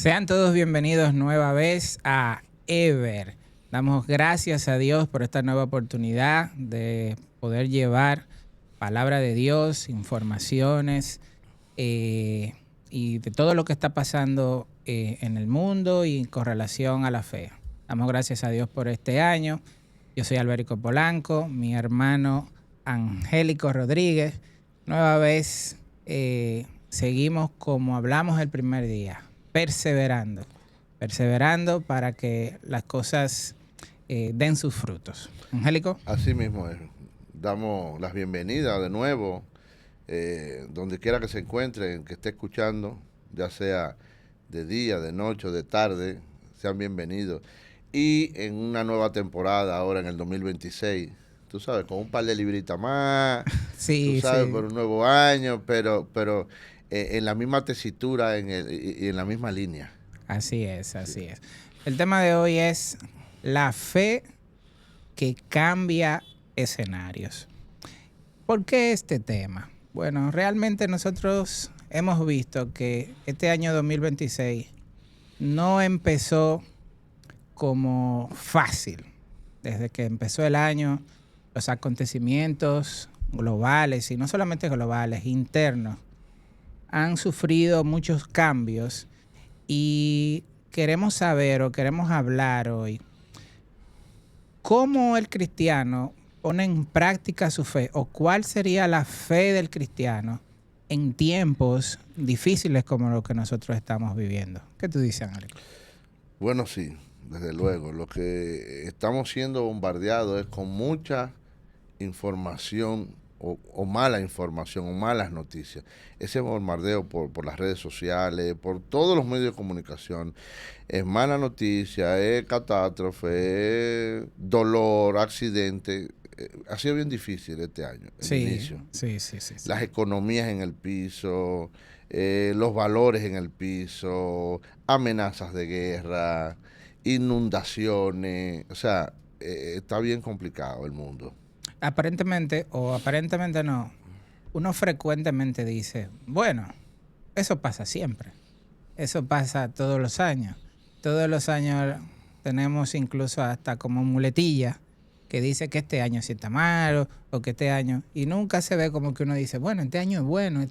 Sean todos bienvenidos nueva vez a Ever. Damos gracias a Dios por esta nueva oportunidad de poder llevar palabra de Dios, informaciones y de todo lo que está pasando en el mundo y con relación a la fe. Damos gracias a Dios por este año. Yo soy Alberico Polanco, mi hermano Angélico Rodríguez. Nueva vez seguimos como hablamos el primer día. Perseverando para que las cosas den sus frutos. Angélico. Así mismo es. Damos las bienvenidas de nuevo, donde quiera que se encuentren, que esté escuchando, ya sea de día, de noche o de tarde, sean bienvenidos. Y en una nueva temporada ahora en el 2026, tú sabes, con un par de libritas más, Sí, tú sabes, sí. por un nuevo año, pero en la misma tesitura y en la misma línea. Así es, Sí. así es. El tema de hoy es la fe que cambia escenarios. ¿Por qué este tema? Bueno, realmente nosotros hemos visto que este año 2026 no empezó como fácil. Desde que empezó el año, los acontecimientos globales, y no solamente globales, internos, han sufrido muchos cambios y queremos saber o queremos hablar hoy cómo el cristiano pone en práctica su fe o cuál sería la fe del cristiano en tiempos difíciles como lo que nosotros estamos viviendo. ¿Qué tú dices, Angélico? Bueno, sí, desde luego. Lo que estamos siendo bombardeados es con mucha información o mala información o malas noticias. Ese bombardeo por las redes sociales, por todos los medios de comunicación, es mala noticia, es catástrofe, es dolor, accidente. Ha sido bien difícil este año, el inicio. Sí. Las economías en el piso, los valores en el piso, amenazas de guerra, inundaciones. O sea, está bien complicado el mundo. Aparentemente o aparentemente no, uno frecuentemente dice, bueno, eso pasa siempre. Eso pasa todos los años. Todos los años tenemos incluso hasta como muletilla que dice que este año sí está malo o que este año... Y nunca se ve como que uno dice, bueno, este año es bueno,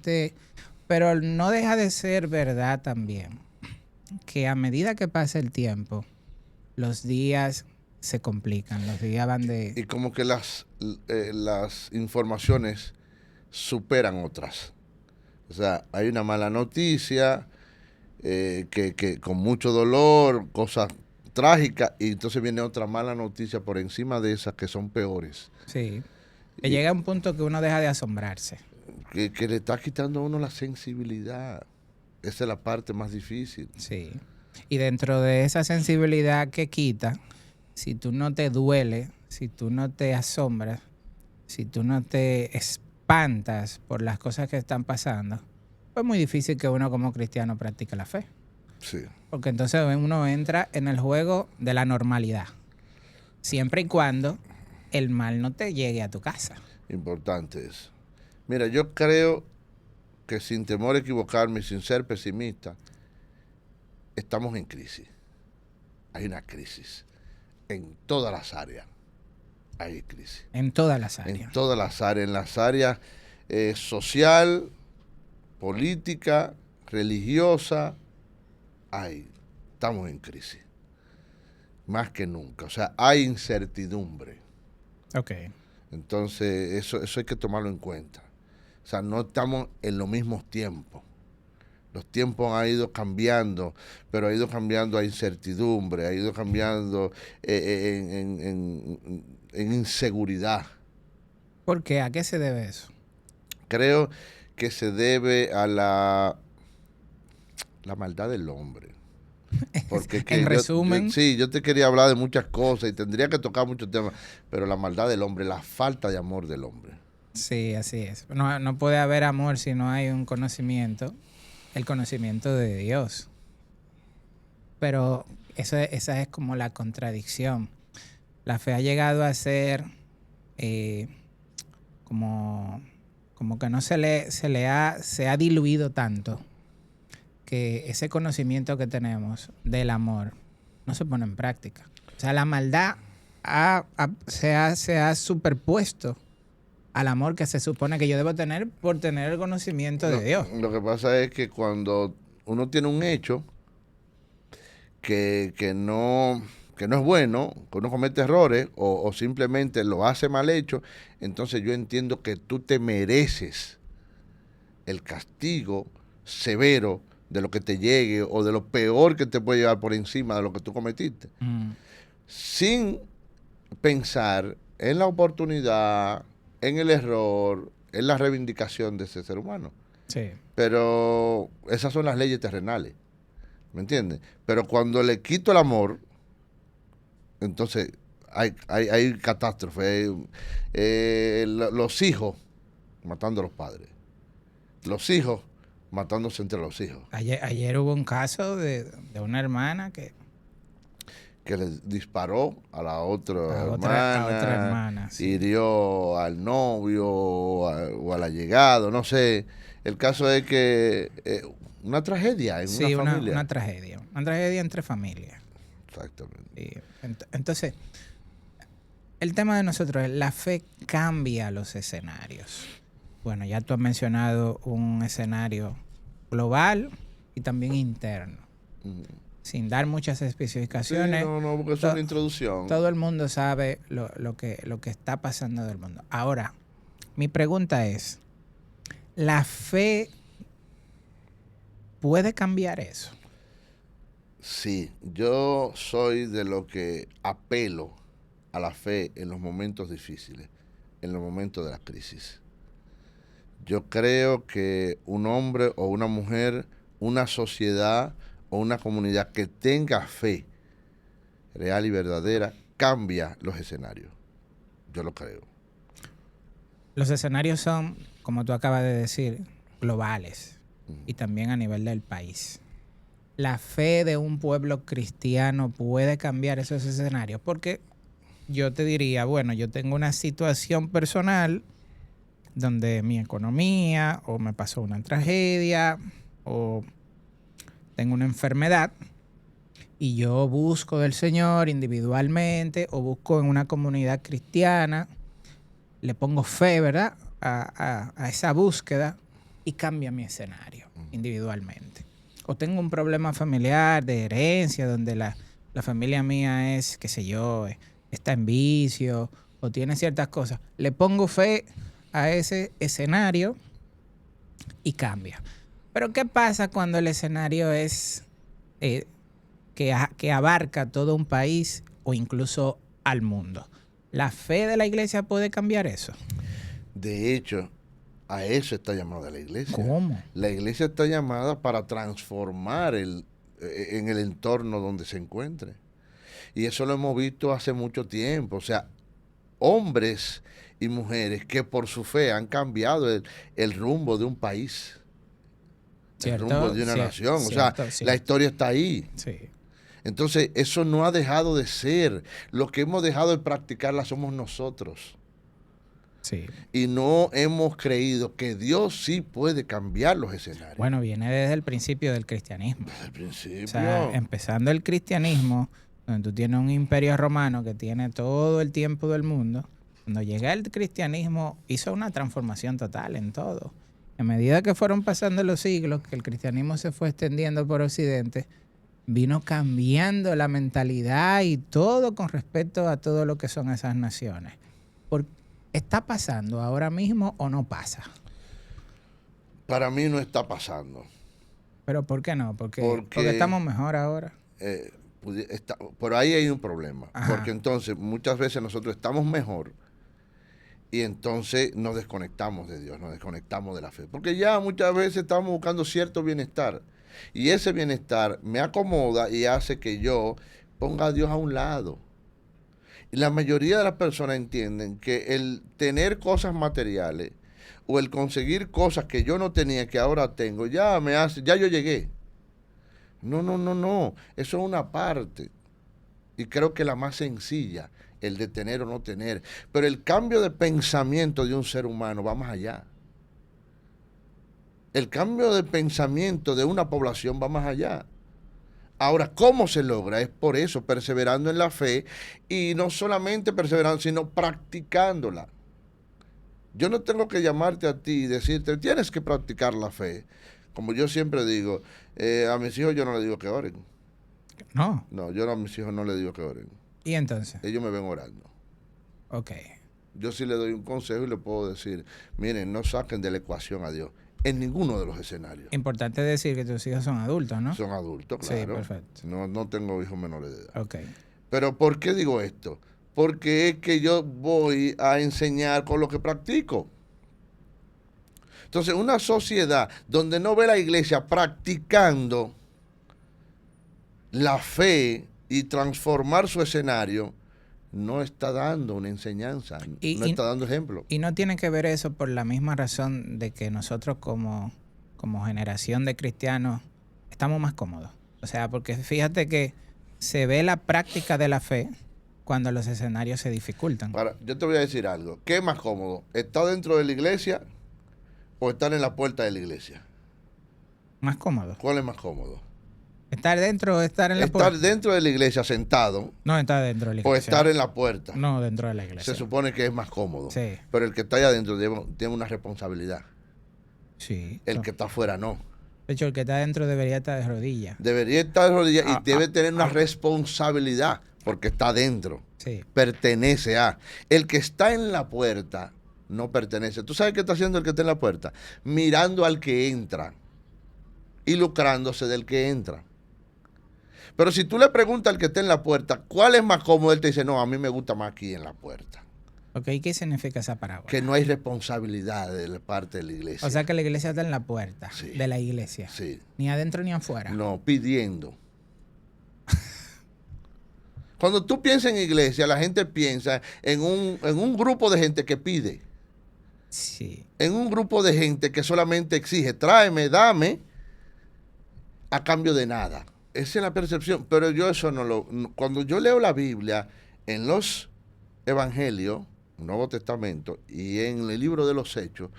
pero no deja de ser verdad también que a medida que pasa el tiempo, los días se complican, los días van de... Y como que las informaciones superan otras. O sea, hay una mala noticia que con mucho dolor, cosas trágicas, y entonces viene otra mala noticia por encima de esas que son peores. Sí, que Y llega a un punto que uno deja de asombrarse. que le está quitando a uno la sensibilidad. Esa es la parte más difícil. Sí. Y dentro de esa sensibilidad que quita, si tú no te duele, si tú no te asombras, si tú no te espantas por las cosas que están pasando, pues es muy difícil que uno como cristiano practique la fe. Sí. Porque entonces uno entra en el juego de la normalidad. Siempre y cuando el mal no te llegue a tu casa. Importante eso. Mira, yo creo que sin temor a equivocarme y sin ser pesimista, estamos en crisis. Hay una crisis. En todas las áreas hay crisis. En todas las áreas. En todas las áreas. En las áreas social, política, religiosa, estamos en crisis. Más que nunca. O sea, hay incertidumbre. Ok. Entonces, eso hay que tomarlo en cuenta. O sea, no estamos en los mismos tiempos. Los tiempos han ido cambiando, pero ha ido cambiando a incertidumbre, ha ido cambiando en inseguridad. ¿Por qué? ¿A qué se debe eso? Creo que se debe a la maldad del hombre. Porque En resumen. sí, yo te quería hablar de muchas cosas y tendría que tocar muchos temas, pero la maldad del hombre, la falta de amor del hombre. Sí, así es. No puede haber amor si no hay un conocimiento, el conocimiento de Dios. Pero esa es como la contradicción. La fe ha llegado a ser como que no se ha diluido tanto que ese conocimiento que tenemos del amor no se pone en práctica. O sea, la maldad se ha superpuesto al amor que se supone que yo debo tener por tener el conocimiento de Dios. Lo que pasa es que cuando uno tiene un hecho que no es bueno, que uno comete errores o simplemente lo hace mal hecho, entonces yo entiendo que tú te mereces el castigo severo de lo que te llegue o de lo peor que te puede llevar por encima de lo que tú cometiste. Sin pensar en la oportunidad, en el error, en la reivindicación de ese ser humano. Sí. Pero esas son las leyes terrenales, ¿me entiendes? Pero cuando le quito el amor, entonces hay catástrofe. Los hijos matando a los padres. Los hijos matándose entre los hijos. Ayer hubo un caso de una hermana que le disparó a la otra hermana, sí. Hirió al novio o al allegado, no sé. El caso es que una tragedia en una familia. Una tragedia entre familias. Exactamente. Sí. Entonces, el tema de nosotros es la fe cambia los escenarios. Bueno, ya tú has mencionado un escenario global y también interno. Sin dar muchas especificaciones. Sí, no, porque es una introducción. Todo el mundo sabe lo que está pasando del mundo. Ahora, mi pregunta es, ¿la fe puede cambiar eso? Sí, yo soy de lo que apelo a la fe en los momentos difíciles, en los momentos de la crisis. Yo creo que un hombre o una mujer, una sociedad o una comunidad que tenga fe real y verdadera, cambia los escenarios. Yo lo creo. Los escenarios son, como tú acabas de decir, globales y también a nivel del país. ¿La fe de un pueblo cristiano puede cambiar esos escenarios? Porque yo te diría, bueno, yo tengo una situación personal donde mi economía, o me pasó una tragedia, o tengo una enfermedad, y yo busco del Señor individualmente, o busco en una comunidad cristiana, le pongo fe, ¿verdad?, a esa búsqueda, y cambia mi escenario individualmente. O tengo un problema familiar de herencia, donde la familia mía es, qué sé yo, está en vicio, o tiene ciertas cosas. Le pongo fe a ese escenario y cambia. Pero ¿qué pasa cuando el escenario es que abarca todo un país o incluso al mundo? ¿La fe de la iglesia puede cambiar eso? De hecho, a eso está llamada la iglesia. ¿Cómo? La iglesia está llamada para transformar en el entorno donde se encuentre. Y eso lo hemos visto hace mucho tiempo. O sea, hombres y mujeres que por su fe han cambiado el rumbo de un país, el rumbo de una nación. O sea, la historia está ahí. Sí. Entonces, eso no ha dejado de ser. Lo que hemos dejado de practicarla somos nosotros. Sí. Y no hemos creído que Dios sí puede cambiar los escenarios. Bueno, viene desde el principio del cristianismo. Desde el principio. O sea, empezando el cristianismo, donde tú tienes un imperio romano que tiene todo el tiempo del mundo, cuando llega el cristianismo hizo una transformación total en todo. A medida que fueron pasando los siglos, que el cristianismo se fue extendiendo por Occidente, vino cambiando la mentalidad y todo con respecto a todo lo que son esas naciones. ¿Está pasando ahora mismo o no pasa? Para mí no está pasando. ¿Pero por qué no? Porque estamos mejor ahora. Por ahí hay un problema. Ajá. Porque entonces muchas veces nosotros estamos mejor y entonces nos desconectamos de Dios, nos desconectamos de la fe. Porque ya muchas veces estamos buscando cierto bienestar. Y ese bienestar me acomoda y hace que yo ponga a Dios a un lado. Y la mayoría de las personas entienden que el tener cosas materiales o el conseguir cosas que yo no tenía, que ahora tengo, ya yo llegué. No. Eso es una parte. Y creo que la más sencilla, el de tener o no tener. Pero el cambio de pensamiento de un ser humano va más allá. El cambio de pensamiento de una población va más allá. Ahora, ¿cómo se logra? Es por eso, perseverando en la fe y no solamente perseverando, sino practicándola. Yo no tengo que llamarte a ti y decirte, tienes que practicar la fe. Como yo siempre digo, a mis hijos yo no les digo que oren. No. No, yo a mis hijos no les digo que oren. ¿Y entonces? Ellos me ven orando. Ok. Yo sí les doy un consejo y les puedo decir, miren, no saquen de la ecuación a Dios en ninguno de los escenarios. Importante decir que tus hijos son adultos, ¿no? Son adultos, claro. Sí, perfecto. No tengo hijos menores de edad. Ok. Pero ¿por qué digo esto? Porque es que yo voy a enseñar con lo que practico. Entonces, una sociedad donde no ve la iglesia practicando la fe y transformar su escenario, no está dando una enseñanza, no está dando ejemplo. Y no tiene que ver eso por la misma razón de que nosotros como generación de cristianos estamos más cómodos. O sea, porque fíjate que se ve la práctica de la fe cuando los escenarios se dificultan. Ahora, yo te voy a decir algo. ¿Qué es más cómodo? ¿Estar dentro de la iglesia o estar en la puerta de la iglesia? Más cómodo. ¿Cuál es más cómodo? ¿Estar dentro o estar en la puerta? Estar dentro de la iglesia sentado. No, estar dentro de la iglesia. O estar en la puerta. No, dentro de la iglesia. Se supone que es más cómodo. Sí. Pero el que está allá adentro tiene una responsabilidad. Sí. El que está afuera no. De hecho, el que está adentro debería estar de rodillas. Debería estar de rodillas y debe tener una responsabilidad porque está adentro. Sí. Pertenece a. El que está en la puerta no pertenece. ¿Tú sabes qué está haciendo el que está en la puerta? Mirando al que entra y lucrándose del que entra. Pero si tú le preguntas al que está en la puerta, ¿cuál es más cómodo? Él te dice, no, a mí me gusta más aquí en la puerta. Ok, ¿qué significa esa parábola? Que no hay responsabilidad de la parte de la iglesia. O sea que la iglesia está en la puerta de la iglesia. Sí. Ni adentro ni afuera. No, pidiendo. Cuando tú piensas en iglesia, la gente piensa en un grupo de gente que pide. Sí. En un grupo de gente que solamente exige, tráeme, dame, a cambio de nada. Esa es la percepción, pero yo eso no lo... Cuando yo leo la Biblia en los Evangelios, Nuevo Testamento, y en el libro de los Hechos,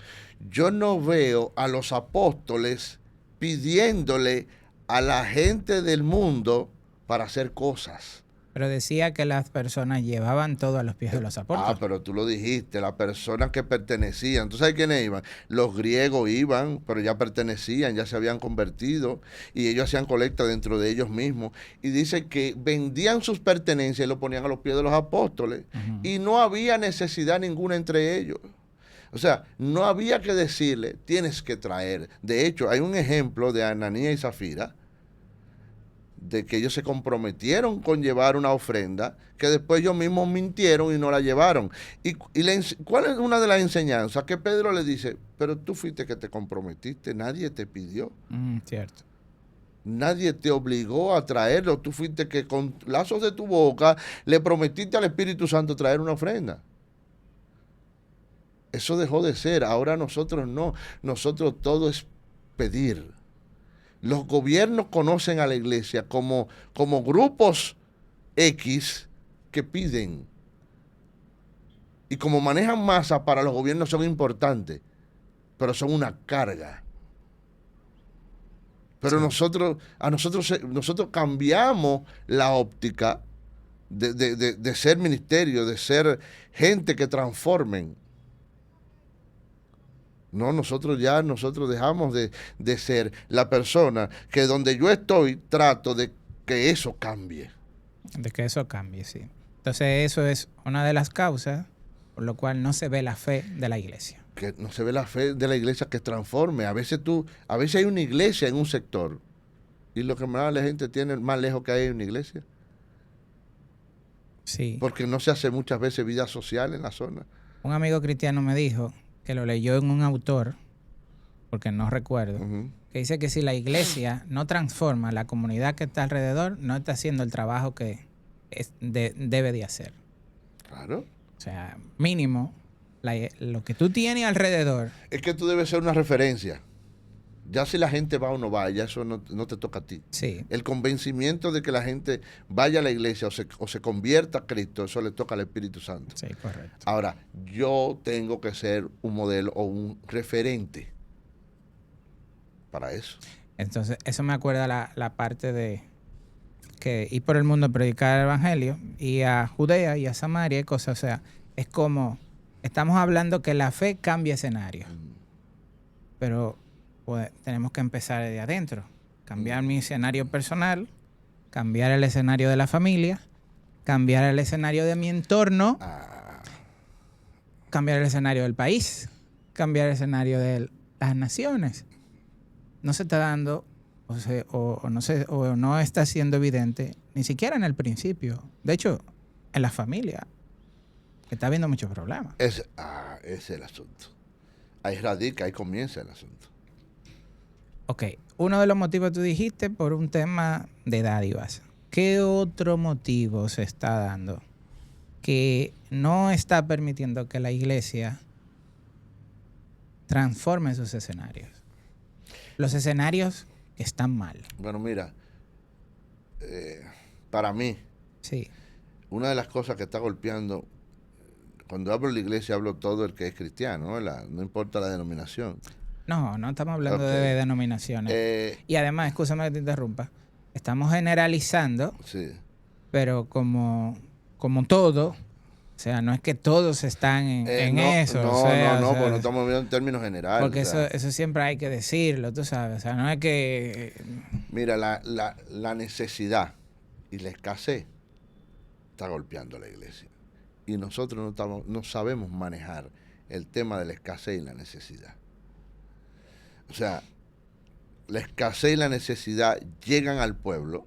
yo no veo a los apóstoles pidiéndole a la gente del mundo para hacer cosas. Pero decía que las personas llevaban todo a los pies de los apóstoles. Pero tú lo dijiste, las personas que pertenecían. ¿Tú sabes quiénes iban? Los griegos iban, pero ya pertenecían, ya se habían convertido y ellos hacían colecta dentro de ellos mismos. Y dice que vendían sus pertenencias y lo ponían a los pies de los apóstoles. Y no había necesidad ninguna entre ellos. O sea, no había que decirle, tienes que traer. De hecho, hay un ejemplo de Ananías y Zafira, de que ellos se comprometieron con llevar una ofrenda, que después ellos mismos mintieron y no la llevaron. ¿Cuál es una de las enseñanzas? Que Pedro le dice, pero tú fuiste que te comprometiste, nadie te pidió. Cierto. Nadie te obligó a traerlo, tú fuiste que con lazos de tu boca le prometiste al Espíritu Santo traer una ofrenda. Eso dejó de ser, ahora nosotros no, nosotros todo es pedir. Los gobiernos conocen a la iglesia como grupos X que piden. Y como manejan masa, para los gobiernos son importantes, pero son una carga. Pero sí. nosotros cambiamos la óptica de ser ministerio, de ser gente que transformen. No, nosotros dejamos de ser la persona que donde yo estoy trato de que eso cambie. De que eso cambie, sí. Entonces eso es una de las causas por lo cual no se ve la fe de la iglesia. Que no se ve la fe de la iglesia que transforme. A veces hay una iglesia en un sector y lo que más la gente tiene más lejos que hay una iglesia. Sí. Porque no se hace muchas veces vida social en la zona. Un amigo cristiano me dijo que lo leyó en un autor, porque no recuerdo, que dice que si la iglesia no transforma la comunidad que está alrededor, no está haciendo el trabajo que debe de hacer. Claro. O sea, mínimo, lo que tú tienes alrededor. Es que tú debes ser una referencia. Ya si la gente va o no va, ya eso no te toca a ti. Sí. El convencimiento de que la gente vaya a la iglesia o se convierta a Cristo, eso le toca al Espíritu Santo. Sí, correcto. Ahora, yo tengo que ser un modelo o un referente. para eso. Entonces, eso me acuerda la parte de que ir por el mundo a predicar el evangelio, y a Judea y a Samaria y cosas. O sea, es como, estamos hablando que la fe cambia escenario, pero pues, tenemos que empezar de adentro. Cambiar mi escenario personal, cambiar el escenario de la familia, cambiar el escenario de mi entorno, cambiar el escenario del país, cambiar el escenario de las naciones. No se está dando, o no está siendo evidente, ni siquiera en el principio. De hecho, en la familia está habiendo muchos problemas. Ese es el asunto. Ahí radica, ahí comienza el asunto. Ok, uno de los motivos tú dijiste por un tema de dádivas. ¿Qué otro motivo se está dando que no está permitiendo que la iglesia transforme sus escenarios? Los escenarios están mal. Bueno, mira, para mí, Sí. una de las cosas que está golpeando, cuando hablo de la iglesia, hablo todo el que es cristiano, ¿no? No importa la denominación. No estamos hablando Ok. de denominaciones. Y además, escúchame que te interrumpa, estamos generalizando, Sí. pero como todo, o sea, no es que todos están en No, eso. no, o sea, no, pues no estamos viendo en términos generales. Porque o sea, eso siempre hay que decirlo, tú sabes. O sea, no es que... Mira, la necesidad y la escasez está golpeando a la iglesia. Y nosotros no sabemos manejar el tema de la escasez y la necesidad. O sea, la escasez y la necesidad llegan al pueblo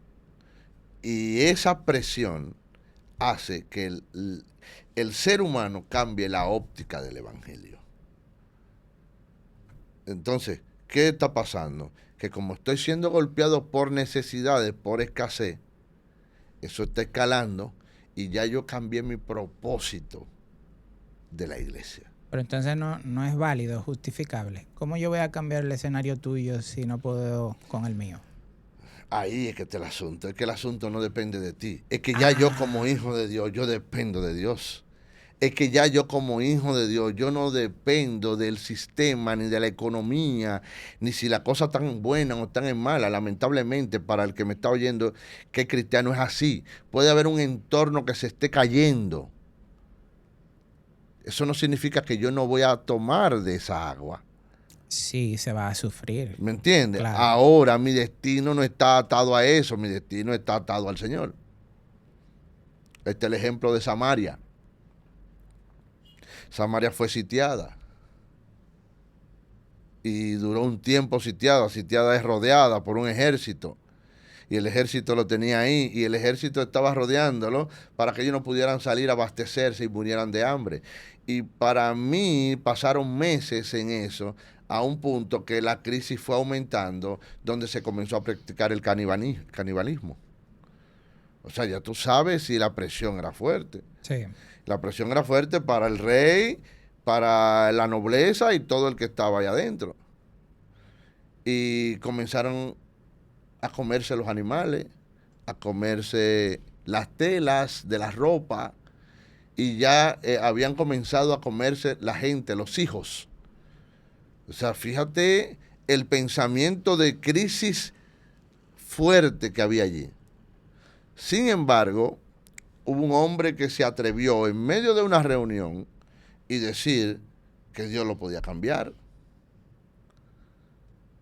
y esa presión hace que el ser humano cambie la óptica del evangelio. Entonces, ¿qué está pasando? Que como estoy siendo golpeado por necesidades, por escasez, eso está escalando y ya yo cambié mi propósito de la iglesia. Pero entonces no es válido, justificable. ¿Cómo yo voy a cambiar el escenario tuyo si no puedo con el mío? Ahí es que está el asunto. Es que el asunto no depende de ti. Es que ya yo como hijo de Dios, yo dependo de Dios. Es que ya yo como hijo de Dios, yo no dependo del sistema, ni de la economía, ni si la cosa tan buena o tan mala. Lamentablemente, para el que me está oyendo, que cristiano es así. Puede haber un entorno que se esté cayendo. Eso no significa que yo no voy a tomar de esa agua. Sí, se va a sufrir. ¿Me entiendes? Claro. Ahora mi destino no está atado a eso, mi destino está atado al Señor. Este es el ejemplo de Samaria. Samaria fue sitiada. Y duró un tiempo sitiada. Sitiada es rodeada por un ejército. Y el ejército lo tenía ahí. Y el ejército estaba rodeándolo para que ellos no pudieran salir a abastecerse y murieran de hambre. Y para mí pasaron meses en eso, a un punto que la crisis fue aumentando, donde se comenzó a practicar el canibalismo. O sea, ya tú sabes si la presión era fuerte. Sí. La presión era fuerte para el rey, para la nobleza y todo el que estaba ahí adentro. Y comenzaron a comerse los animales, a comerse las telas de la ropa, y ya habían comenzado a comerse la gente, los hijos. O sea, fíjate el pensamiento de crisis fuerte que había allí. Sin embargo, hubo un hombre que se atrevió en medio de una reunión y decir que Dios lo podía cambiar.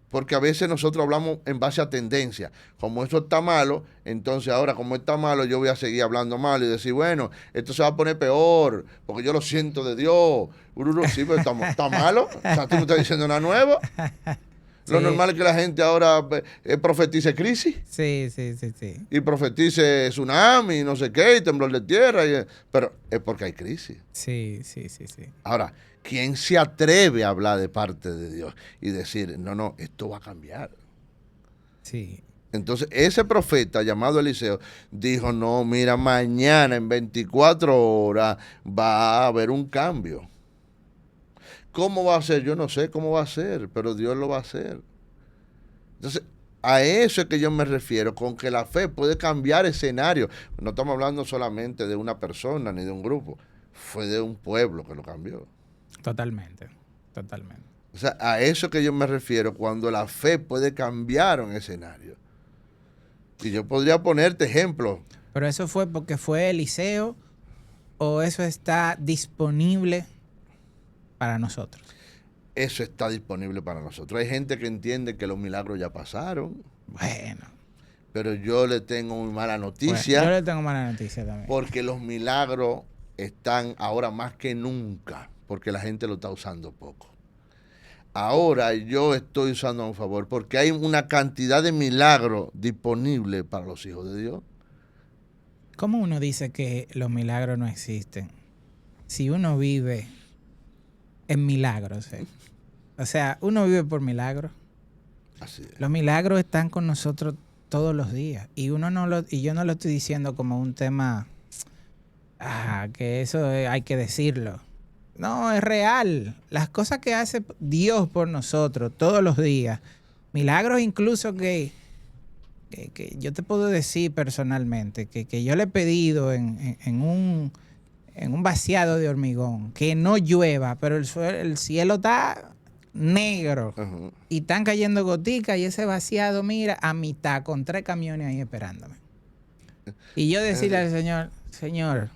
Porque a veces nosotros hablamos en base a tendencia. Como eso está malo, entonces ahora como está malo yo voy a seguir hablando mal y decir, bueno, esto se va a poner peor, porque yo lo siento de Dios. Sí, pero está malo. O sea, tú no estás diciendo nada nuevo. Sí. Lo normal es que la gente ahora profetice crisis. Sí. Y profetice tsunami, no sé qué, y temblor de tierra. Pero es porque hay crisis. Sí. Ahora, ¿quién se atreve a hablar de parte de Dios y decir, no, esto va a cambiar? Sí. Entonces, ese profeta llamado Eliseo dijo, no, mira, mañana en 24 horas va a haber un cambio. ¿Cómo va a ser? Yo no sé cómo va a ser, pero Dios lo va a hacer. Entonces, a eso es que yo me refiero, con que la fe puede cambiar escenario. No estamos hablando solamente de una persona ni de un grupo, fue de un pueblo que lo cambió. Totalmente. O sea, a eso que yo me refiero, cuando la fe puede cambiar un escenario. Y yo podría ponerte ejemplos. Pero eso fue porque fue Eliseo o eso está disponible para nosotros. Eso está disponible para nosotros. Hay gente que entiende que los milagros ya pasaron. Bueno. Pero yo le tengo muy mala noticia. Bueno, yo le tengo mala noticia también. Porque los milagros están ahora más que nunca. Porque la gente lo está usando poco. Ahora yo estoy usando a un favor. Porque hay una cantidad de milagros disponibles para los hijos de Dios. ¿Cómo uno dice que los milagros no existen? Si uno vive en milagros. O sea, uno vive por milagros. Así es. Los milagros están con nosotros todos los días. Y yo no lo estoy diciendo como un tema que eso hay que decirlo. No, es real. Las cosas que hace Dios por nosotros todos los días. Milagros incluso que yo te puedo decir personalmente que yo le he pedido en un vaciado de hormigón que no llueva, pero el cielo está negro y están cayendo goticas y ese vaciado, mira, a mitad con 3 camiones ahí esperándome. Y yo decirle al Señor,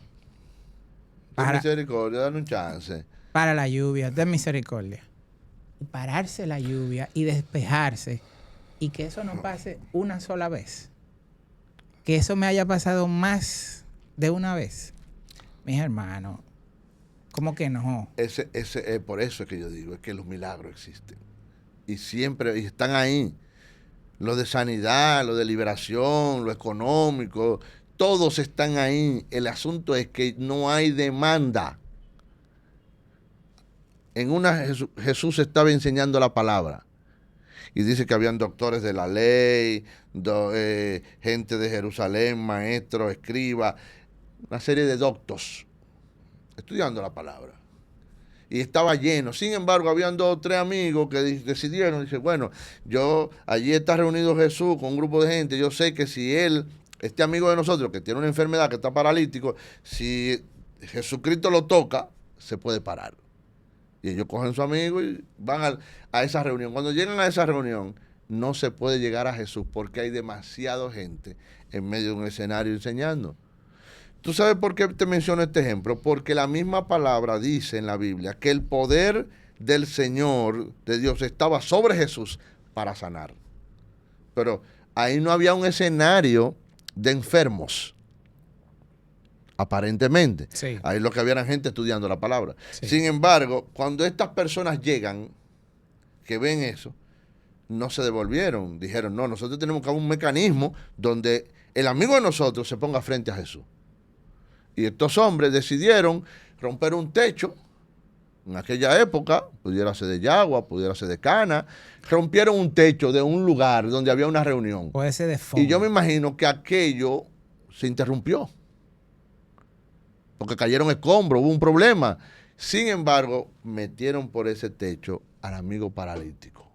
Ten misericordia, dale un chance. Para la lluvia, ten misericordia. Y pararse la lluvia y despejarse. Y que eso no pase una sola vez. Que eso me haya pasado más de una vez. Mis hermanos, ¿cómo que no? Por eso es que yo digo, es que los milagros existen. Y siempre y están ahí. Lo de sanidad, lo de liberación, lo económico, todos están ahí. El asunto es que no hay demanda. En una Jesús estaba enseñando la palabra. Y dice que habían doctores de la ley, gente de Jerusalén, maestros, escribas, una serie de doctos estudiando la palabra. Y estaba lleno. Sin embargo, habían 2 o 3 amigos que decidieron, dice, bueno, allí está reunido Jesús con un grupo de gente, yo sé que si este amigo de nosotros que tiene una enfermedad, que está paralítico, si Jesucristo lo toca, se puede parar. Y ellos cogen a su amigo y van a esa reunión. Cuando llegan a esa reunión, no se puede llegar a Jesús porque hay demasiada gente en medio de un escenario enseñando. ¿Tú sabes por qué te menciono este ejemplo? Porque la misma palabra dice en la Biblia que el poder del Señor, de Dios, estaba sobre Jesús para sanar. Pero ahí no había un escenario de enfermos. Aparentemente. Sí. Ahí lo que había era gente estudiando la palabra. Sí. Sin embargo, cuando estas personas llegan, que ven eso, no se devolvieron. Dijeron, no, nosotros tenemos que haber un mecanismo donde el amigo de nosotros se ponga frente a Jesús. Y estos hombres decidieron romper un techo. En aquella época, pudiera ser de Yagua, pudiera ser de Cana, rompieron un techo de un lugar donde había una reunión. Puede ser de fondo. Y yo me imagino que aquello se interrumpió. Porque cayeron escombros, hubo un problema. Sin embargo, metieron por ese techo al amigo paralítico.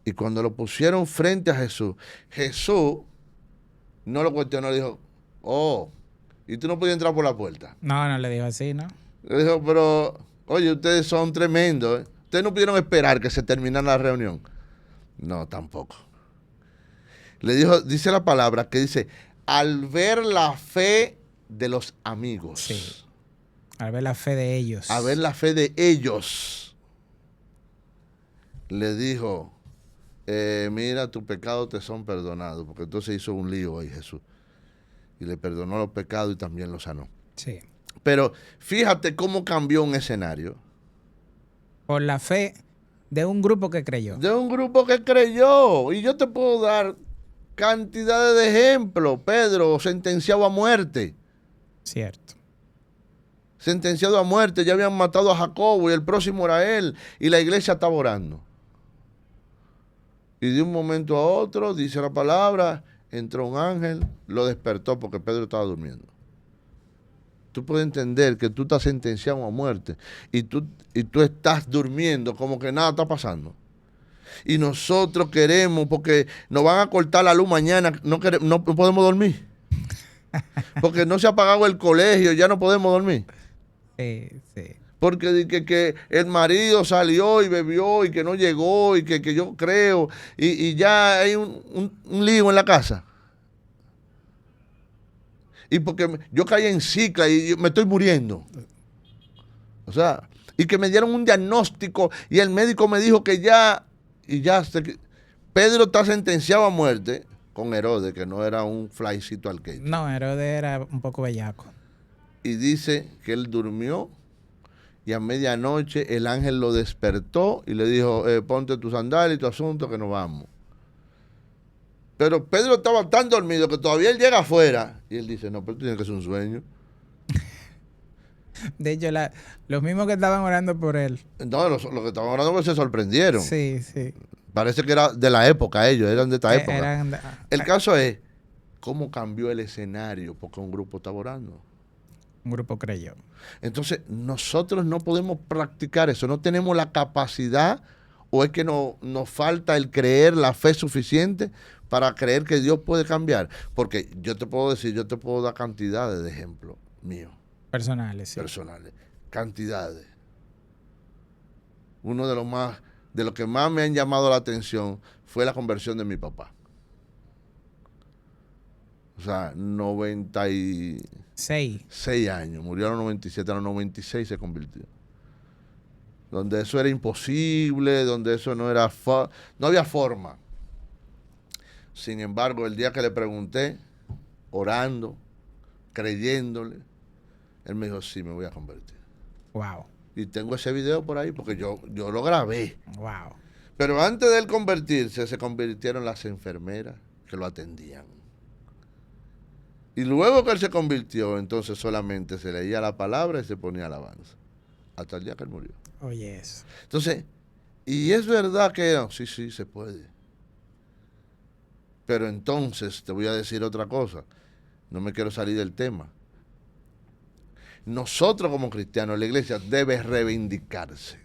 Y cuando lo pusieron frente a Jesús, Jesús no lo cuestionó, le dijo, y tú no podías entrar por la puerta. No le dijo así, ¿no? Le dijo, pero, oye, ustedes son tremendos, ¿eh? Ustedes no pudieron esperar que se terminara la reunión. No, tampoco. Le dijo, dice la palabra que dice, al ver la fe de los amigos. Sí. Al ver la fe de ellos. A ver la fe de ellos. Le dijo, mira, tus pecados te son perdonados. Porque entonces hizo un lío ahí Jesús. Y le perdonó los pecados y también los sanó. Sí. Pero fíjate cómo cambió un escenario. Por la fe de un grupo que creyó. De un grupo que creyó. Y yo te puedo dar cantidades de ejemplos. Pedro, sentenciado a muerte. Cierto. Sentenciado a muerte. Ya habían matado a Jacobo y el próximo era él. Y la iglesia estaba orando. Y de un momento a otro, dice la palabra, entró un ángel, lo despertó porque Pedro estaba durmiendo. Tú puedes entender que tú estás sentenciado a muerte y tú estás durmiendo como que nada está pasando. Y nosotros queremos, porque nos van a cortar la luz mañana, no podemos dormir. Porque no se ha pagado el colegio, ya no podemos dormir. Sí, sí. porque que el marido salió y bebió y que no llegó y que yo creo y ya hay un lío en la casa. Y porque yo caí en cicla y me estoy muriendo. O sea, y que me dieron un diagnóstico y el médico me dijo que ya, Pedro está sentenciado a muerte con Herodes, que no era un flycito al que. No, Herodes era un poco bellaco. Y dice que él durmió y a medianoche el ángel lo despertó y le dijo, ponte tu sandalia y tu asunto que nos vamos. Pero Pedro estaba tan dormido que todavía él llega afuera y él dice, no, pero tiene que ser un sueño. De hecho, los mismos que estaban orando por él. No, los que estaban orando pues se sorprendieron. Sí, sí. Parece que era de la época ellos, eran de esta época. El caso es, ¿cómo cambió el escenario? Porque un grupo estaba orando. Un grupo creyó. Entonces, nosotros no podemos practicar eso, no tenemos la capacidad o es que nos falta el creer, la fe suficiente para creer que Dios puede cambiar. Porque yo te puedo decir, yo te puedo dar cantidades de ejemplos míos. Personales, sí. Personales. Cantidades. Uno de los que más me han llamado la atención fue la conversión de mi papá. O sea, 96 años. Murió a los 97, a los 96 se convirtió. Donde eso era imposible, donde eso no era... no había forma. Sin embargo, el día que le pregunté, orando, creyéndole, él me dijo, sí, me voy a convertir. Wow. Y tengo ese video por ahí porque yo lo grabé. Wow. Pero antes de él convertirse, se convirtieron las enfermeras que lo atendían. Y luego que él se convirtió, entonces solamente se leía la palabra y se ponía alabanza. Hasta el día que él murió. Oye, eso. Entonces, y es verdad que no, sí, se puede. Pero entonces te voy a decir otra cosa. No me quiero salir del tema. Nosotros como cristianos, la iglesia debe reivindicarse.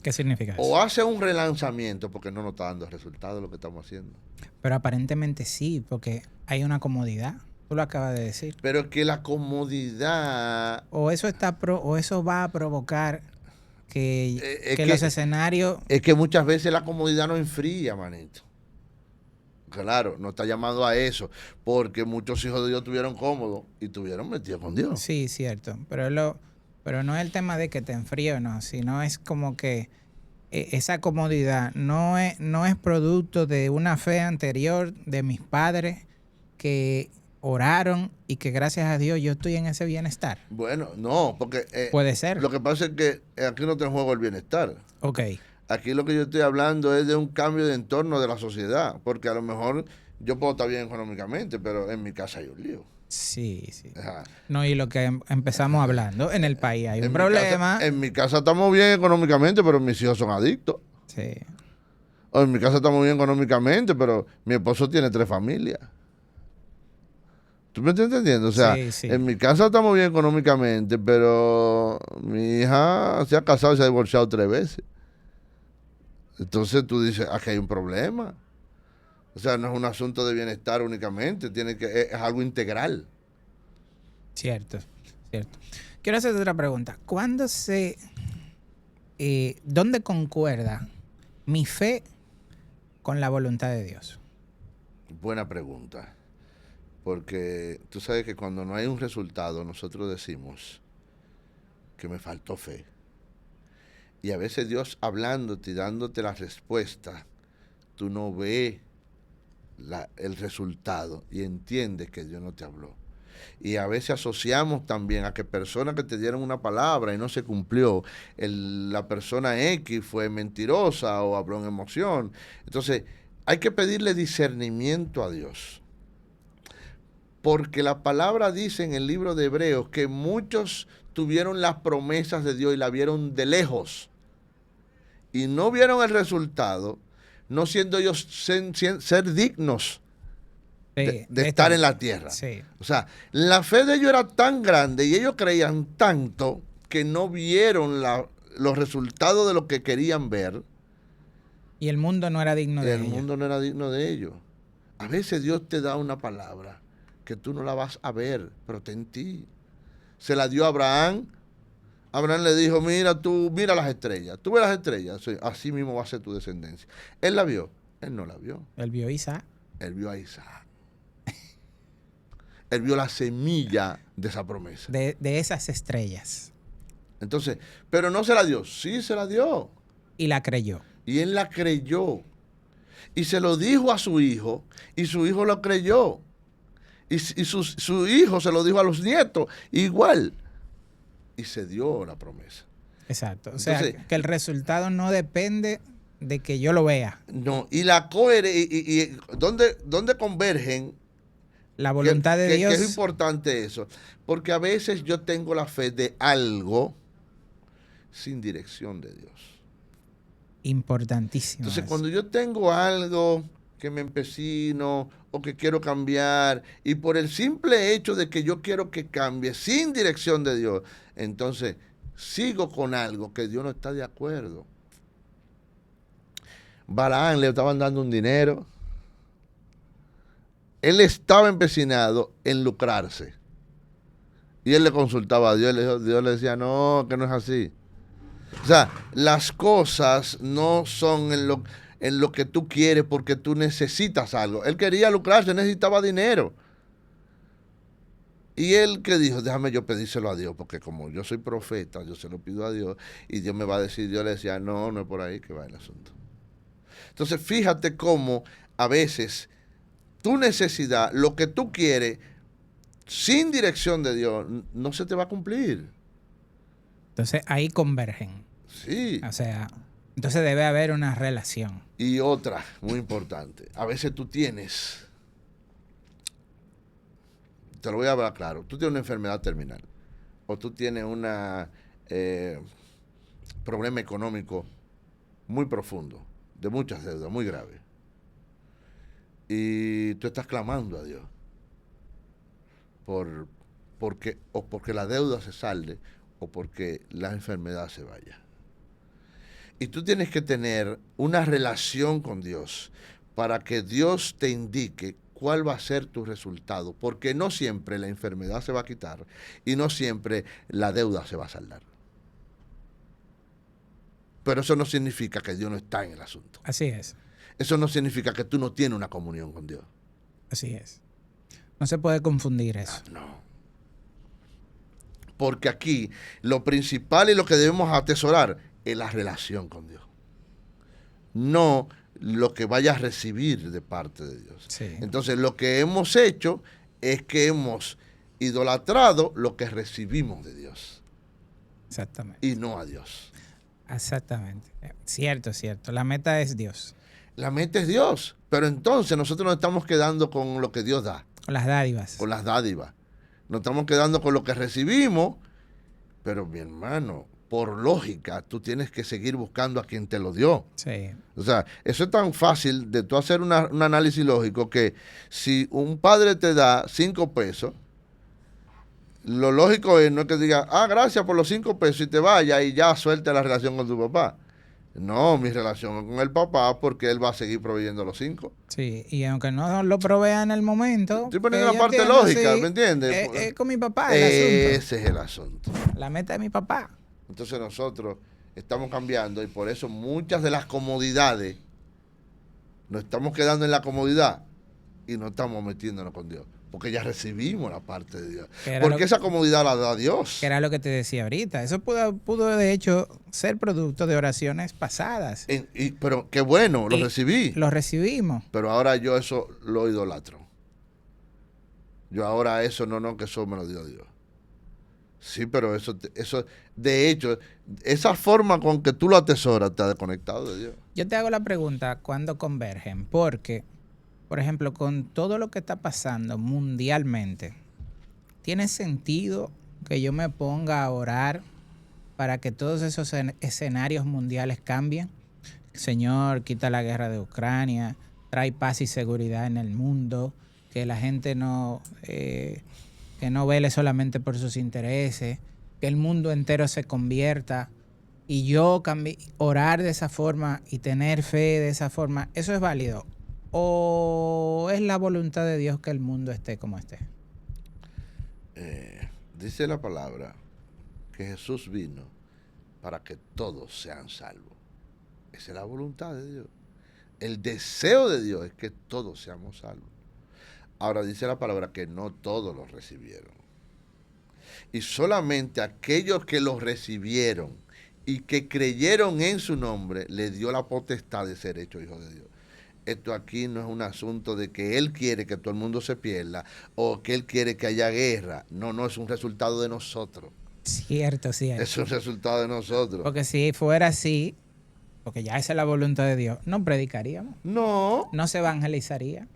¿Qué significa eso? O hace un relanzamiento porque no nos está dando resultados lo que estamos haciendo. Pero aparentemente sí, porque hay una comodidad. Tú lo acabas de decir. Pero es que la comodidad... O eso va a provocar que los escenarios... Es que muchas veces la comodidad no enfría, manito. Claro, no está llamado a eso, porque muchos hijos de Dios estuvieron cómodos y estuvieron metidos con Dios. Sí, cierto. Pero no es el tema de que te enfríe o no, sino es como que esa comodidad no es producto de una fe anterior de mis padres que oraron y que gracias a Dios yo estoy en ese bienestar. Bueno, no, porque... puede ser. Lo que pasa es que aquí no está en juego el bienestar. Ok. Aquí lo que yo estoy hablando es de un cambio de entorno de la sociedad, porque a lo mejor yo puedo estar bien económicamente, pero en mi casa hay un lío. Sí, sí. Ajá. No, y lo que empezamos hablando, en el país hay un problema. En mi casa estamos bien económicamente, pero mis hijos son adictos. Sí. O en mi casa estamos bien económicamente, pero mi esposo tiene 3 familias. ¿Tú me estás entendiendo? O sea, sí. En mi casa estamos bien económicamente, pero mi hija se ha casado y se ha divorciado 3 veces. Entonces tú dices, aquí hay un problema. O sea, no es un asunto de bienestar únicamente, es algo integral. Cierto. Quiero hacer otra pregunta. ¿Dónde concuerda mi fe con la voluntad de Dios? Buena pregunta. Porque tú sabes que cuando no hay un resultado, nosotros decimos que me faltó fe. Y a veces Dios hablándote y dándote la respuesta, tú no ves el resultado y entiendes que Dios no te habló. Y a veces asociamos también a que personas que te dieron una palabra y no se cumplió, la persona X fue mentirosa o habló en emoción. Entonces, hay que pedirle discernimiento a Dios. Porque la palabra dice en el libro de Hebreos que muchos tuvieron las promesas de Dios y la vieron de lejos. Y no vieron el resultado, no siendo ellos ser dignos de estar en la tierra. Sí. O sea, la fe de ellos era tan grande y ellos creían tanto que no vieron los resultados de lo que querían ver. Y el mundo no era digno de ellos. El mundo no era digno de ellos. A veces Dios te da una palabra que tú no la vas a ver, pero está en ti. se la dio a Abraham. Abraham le dijo, mira tú, mira las estrellas. ¿Tú ves las estrellas? Sí, así mismo va a ser tu descendencia. ¿Él la vio? Él no la vio. Él vio a Isaac. Él vio a Isaac. Él vio la semilla de esa promesa. De esas estrellas. Entonces, pero no se la dio. Sí, se la dio. Y la creyó. Y él la creyó. Y se lo dijo a su hijo. Y su hijo lo creyó. Y su hijo se lo dijo a los nietos. Igual. Y se dio la promesa. Exacto. O Entonces, sea, que el resultado no depende de que yo lo vea. No, y la coherencia, ¿dónde convergen? La voluntad de Dios. Que es importante eso, porque a veces yo tengo la fe de algo sin dirección de Dios. Importantísimo. Entonces, eso. cuando yo tengo algo que me empecino o que quiero cambiar, y por el simple hecho de que yo quiero que cambie sin dirección de Dios, entonces sigo con algo que Dios no está de acuerdo. Balaam le estaban dando un dinero. Él estaba empecinado en lucrarse. Y él le consultaba a Dios. Dios le decía, no, que no es así. O sea, las cosas no son en lo que tú quieres porque tú necesitas algo. Él quería lucrarse, necesitaba dinero. Y él que dijo, déjame yo pedírselo a Dios, porque como yo soy profeta, yo se lo pido a Dios y Dios me va a decir. Dios le decía, no, no es por ahí que va el asunto. Entonces, fíjate cómo a veces tu necesidad, lo que tú quieres, sin dirección de Dios, no se te va a cumplir. Entonces ahí convergen. Sí. O sea, entonces debe haber una relación. Y otra, muy importante, a veces tú tienes, te lo voy a hablar claro, tú tienes una enfermedad terminal o tú tienes un problema económico muy profundo, de muchas deudas, muy graves. Y tú estás clamando a Dios porque la deuda se salde o porque la enfermedad se vaya. Y tú tienes que tener una relación con Dios para que Dios te indique cuál va a ser tu resultado, porque no siempre la enfermedad se va a quitar y no siempre la deuda se va a saldar. Pero eso no significa que Dios no está en el asunto. Así es. Eso no significa que tú no tienes una comunión con Dios. Así es. No se puede confundir eso. No. Porque aquí lo principal y lo que debemos atesorar es la relación con Dios. No lo que vayas a recibir de parte de Dios. Sí. Entonces, lo que hemos hecho es que hemos idolatrado lo que recibimos de Dios. Exactamente. Y no a Dios. Exactamente. Cierto, cierto. La meta es Dios. La meta es Dios. Pero entonces nosotros nos estamos quedando con lo que Dios da. Con las dádivas. Con las dádivas. Nos estamos quedando con lo que recibimos. Pero mi hermano, por lógica, tú tienes que seguir buscando a quien te lo dio. Sí. O sea, eso es tan fácil de tú hacer un análisis lógico que si un padre te da 5 pesos, lo lógico es no que diga, gracias por los 5 pesos y te vaya y ya suelte la relación con tu papá. No, mi relación es con el papá porque él va a seguir proveyendo los 5. Sí, y aunque no lo provea en el momento. Estoy poniendo la parte lógica, ¿me entiendes? Es con mi papá el asunto. Ese es el asunto. La meta es mi papá. Entonces nosotros estamos cambiando y por eso muchas de las comodidades nos estamos quedando en la comodidad y no estamos metiéndonos con Dios. Porque ya recibimos la parte de Dios. Porque esa comodidad la da Dios. Que era lo que te decía ahorita. Eso pudo de hecho ser producto de oraciones pasadas. Pero qué bueno, lo recibí. Lo recibimos. Pero ahora yo eso lo idolatro. Yo ahora eso que eso me lo dio Dios. Sí, pero eso, de hecho, esa forma con que tú lo atesoras te ha desconectado de Dios. Yo te hago la pregunta, ¿cuándo convergen? Porque, por ejemplo, con todo lo que está pasando mundialmente, ¿tiene sentido que yo me ponga a orar para que todos esos escenarios mundiales cambien? Señor, quita la guerra de Ucrania, trae paz y seguridad en el mundo, que la gente que no vele solamente por sus intereses, que el mundo entero se convierta y yo orar de esa forma y tener fe de esa forma, ¿eso es válido? ¿O es la voluntad de Dios que el mundo esté como esté? Dice la palabra que Jesús vino para que todos sean salvos. Esa es la voluntad de Dios. El deseo de Dios es que todos seamos salvos. Ahora dice la palabra que no todos los recibieron. Y solamente aquellos que los recibieron y que creyeron en su nombre, le dio la potestad de ser hechos hijos de Dios. Esto aquí no es un asunto de que Él quiere que todo el mundo se pierda o que Él quiere que haya guerra. No, no, es un resultado de nosotros. Cierto, cierto. Es un resultado de nosotros. Porque si fuera así, porque ya esa es la voluntad de Dios, no predicaríamos, No. no se evangelizaría,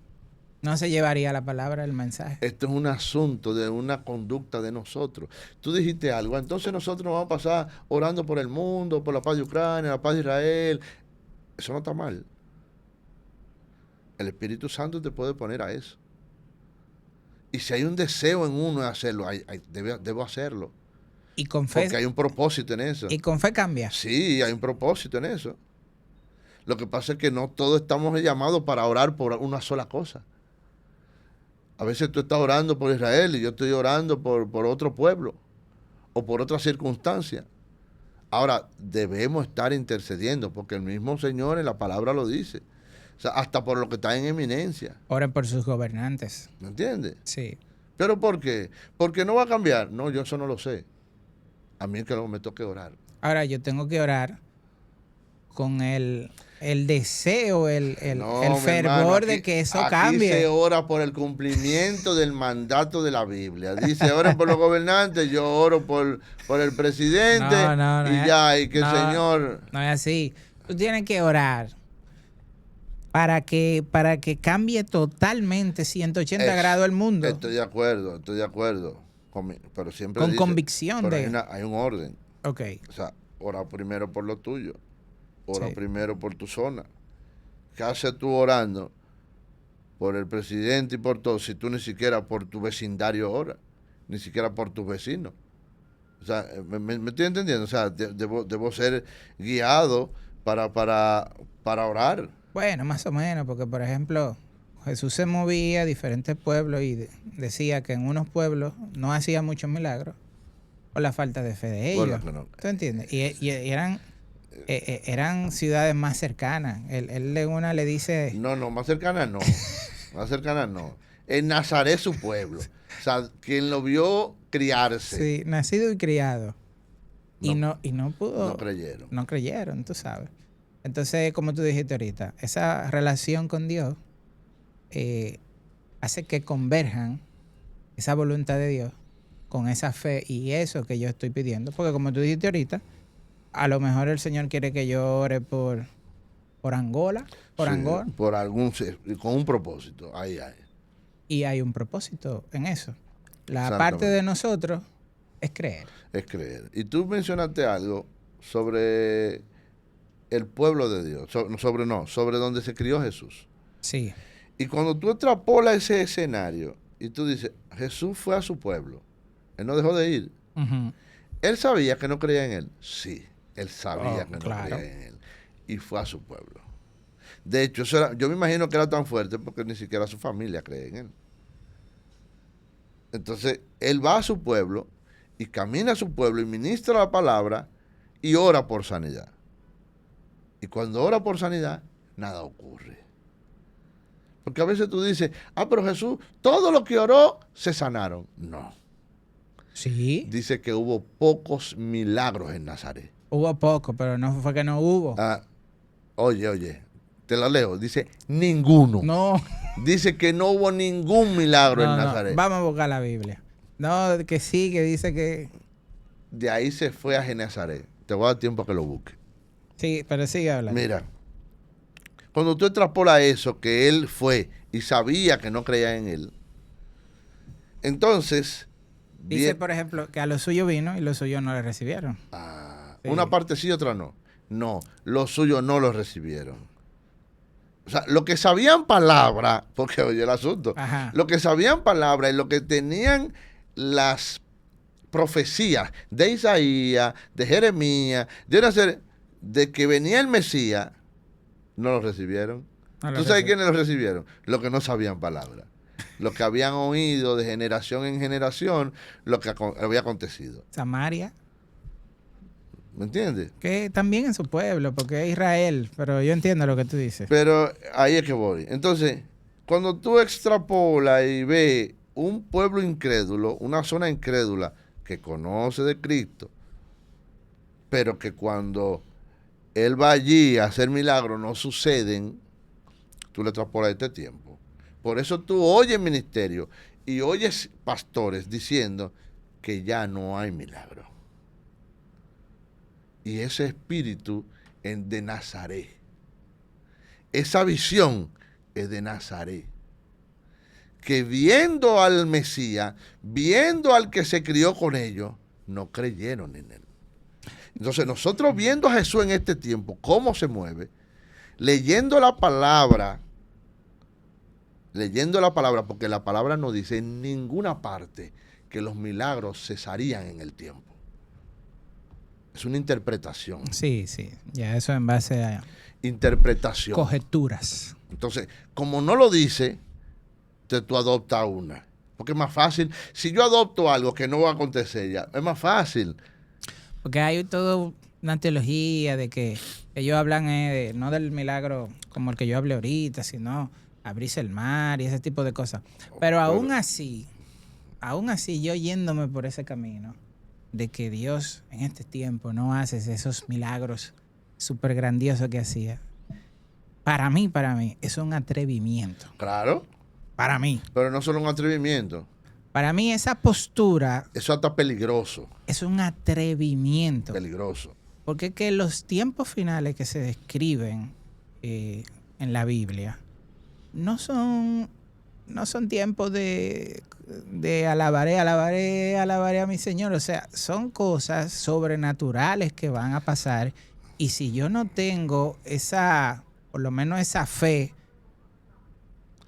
no se llevaría la palabra, el mensaje. Esto es un asunto de una conducta de nosotros. Tú dijiste algo, entonces nosotros vamos a pasar orando por el mundo, por la paz de Ucrania, la paz de Israel. Eso no está mal. El Espíritu Santo te puede poner a eso. Y si hay un deseo en uno de hacerlo, debo hacerlo. Y con fe, porque hay un propósito en eso. Y con fe cambia. Sí, hay un propósito en eso. Lo que pasa es que no todos estamos llamados para orar por una sola cosa. A veces tú estás orando por Israel y yo estoy orando por otro pueblo o por otra circunstancia. Ahora, debemos estar intercediendo porque el mismo Señor en la palabra lo dice. O sea, hasta por lo que está en eminencia. Oren por sus gobernantes. ¿Me entiendes? Sí. ¿Pero por qué? ¿Porque no va a cambiar? No, yo eso no lo sé. A mí es que luego me toque orar. Ahora, yo tengo que orar con el deseo, el fervor hermano, aquí, de que eso aquí cambie. Se ora por el cumplimiento del mandato de la Biblia. Dice, oren por los gobernantes, yo oro por el presidente y que el Señor... No es así. Tú tienes que orar para que cambie totalmente 180 grados el mundo. Estoy de acuerdo. Pero siempre con dice, convicción pero hay un orden. Ok. O sea, ora primero por lo tuyo. Ora primero por tu zona. ¿Qué haces tú orando por el presidente y por todo si tú ni siquiera por tu vecindario oras? Ni siquiera por tus vecinos. O sea, me estoy entendiendo. O sea, debo ser guiado para orar. Bueno, más o menos, porque por ejemplo, Jesús se movía a diferentes pueblos y decía que en unos pueblos no hacía muchos milagros por la falta de fe de ellos. Bueno, ¿tú entiendes? Y eran ciudades más cercanas. Él de una le dice... No, más cercanas no. Más cercanas no. En Nazaret su pueblo. O sea, quien lo vio criarse. Sí, nacido y criado. Y no pudo... No creyeron, tú sabes. Entonces, como tú dijiste ahorita, esa relación con Dios hace que converjan esa voluntad de Dios con esa fe y eso que yo estoy pidiendo. Porque como tú dijiste ahorita, a lo mejor el Señor quiere que yo ore por Angola, Angola. Con un propósito, ahí hay. Y hay un propósito en eso. La parte de nosotros es creer. Es creer. Y tú mencionaste algo sobre el pueblo de Dios, sobre donde se crió Jesús. Sí. Y cuando tú extrapolas ese escenario y tú dices, Jesús fue a su pueblo, él no dejó de ir. Uh-huh. ¿Él sabía que no creía en él? Sí, él sabía que no claro. creía en él. Y fue a su pueblo. De hecho, yo me imagino que era tan fuerte porque ni siquiera su familia cree en él. Entonces, él va a su pueblo y camina a su pueblo y ministra la palabra y ora por sanidad. Y cuando ora por sanidad, nada ocurre. Porque a veces tú dices, pero Jesús, todo lo que oró, se sanaron. No. Sí. Dice que hubo pocos milagros en Nazaret. Hubo poco, pero no fue que no hubo. Oye, te la leo. Dice, ninguno. No. Dice que no hubo ningún milagro en Nazaret. Vamos a buscar la Biblia. No, que sí, que dice que... De ahí se fue a Genezaret. Te voy a dar tiempo a que lo busques. Sí, pero sigue hablando. Mira, cuando tú extrapolas eso, que él fue y sabía que no creía en él, entonces... Dice, por ejemplo, que a los suyos vino y los suyos no le recibieron. Sí. Una parte sí, otra no. No, los suyos no los recibieron. O sea, lo que sabían palabra, porque oye el asunto, lo que sabían palabra y lo que tenían las profecías de Isaías, de Jeremías, de que venía el Mesías, no lo recibieron. ¿Tú sabes quiénes lo recibieron? Los que no sabían palabra. lo que habían oído de generación en generación, lo que había acontecido. Samaria, ¿Me entiendes? que también en su pueblo, porque es Israel, pero yo entiendo lo que tú dices. Pero ahí es que voy. Entonces, cuando tú extrapolas y ves un pueblo incrédulo, una zona incrédula que conoce de Cristo, pero que cuando Él va allí a hacer milagros no suceden, tú le extrapolas este tiempo. Por eso tú oyes ministerio y oyes pastores diciendo que ya no hay milagro. Y ese espíritu de Nazaret, esa visión es de Nazaret, que viendo al Mesías, viendo al que se crió con ellos, no creyeron en él. Entonces nosotros viendo a Jesús en este tiempo, cómo se mueve, leyendo la palabra, porque la palabra no dice en ninguna parte que los milagros cesarían en el tiempo. Es una interpretación. Sí, sí, ya eso en base a Interpretación. conjeturas. Entonces, como no lo dice, entonces tú adoptas una. Porque es más fácil. Si yo adopto algo que no va a acontecer ya, es más fácil. Porque hay toda una teología de que ellos hablan no del milagro como el que yo hablé ahorita, sino abrirse el mar y ese tipo de cosas. Pero aún así yo yéndome por ese camino de que Dios en este tiempo no hace esos milagros súper grandiosos que hacía. Para mí, es un atrevimiento. Claro. Para mí. Pero no solo un atrevimiento. Para mí esa postura... Eso hasta peligroso. Es un atrevimiento. Peligroso. Porque es que los tiempos finales que se describen en la Biblia no son tiempos de alabaré a mi Señor. O sea, son cosas sobrenaturales que van a pasar. Y si yo no tengo por lo menos esa fe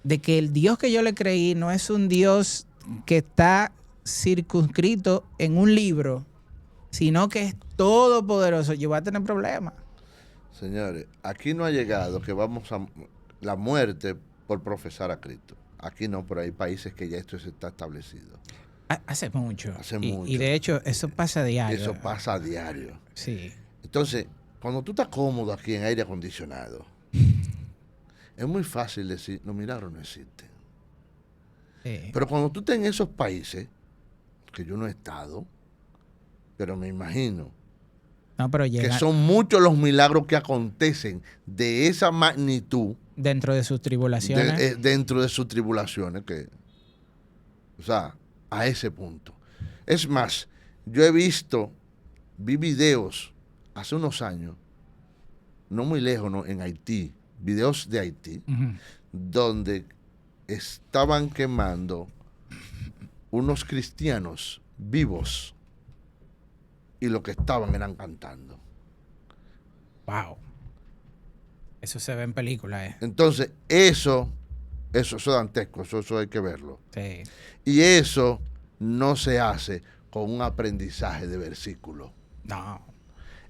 de que el Dios que yo le creí no es un Dios que está circunscrito en un libro, sino que es todopoderoso, yo voy a tener problemas. Señores, aquí no ha llegado que vamos a la muerte por profesar a Cristo. Aquí no, pero hay países que ya esto está establecido. Hace mucho. Mucho. Y de hecho, eso pasa a diario. Eso pasa a diario. Sí. Entonces, cuando tú estás cómodo aquí en aire acondicionado, es muy fácil decir, los milagros no existen. Sí. Pero cuando tú estás en esos países, que yo no he estado, pero me imagino que son muchos los milagros que acontecen de esa magnitud. Dentro de sus tribulaciones. Dentro de sus tribulaciones, o sea, a ese punto. Es más, yo vi videos hace unos años, no muy lejos, no, en Haití, videos de Haití, donde estaban quemando unos cristianos vivos y lo que estaban eran cantando. Wow. Eso se ve en películas, Entonces, eso es dantesco, eso hay que verlo. Sí. Y eso no se hace con un aprendizaje de versículos. No.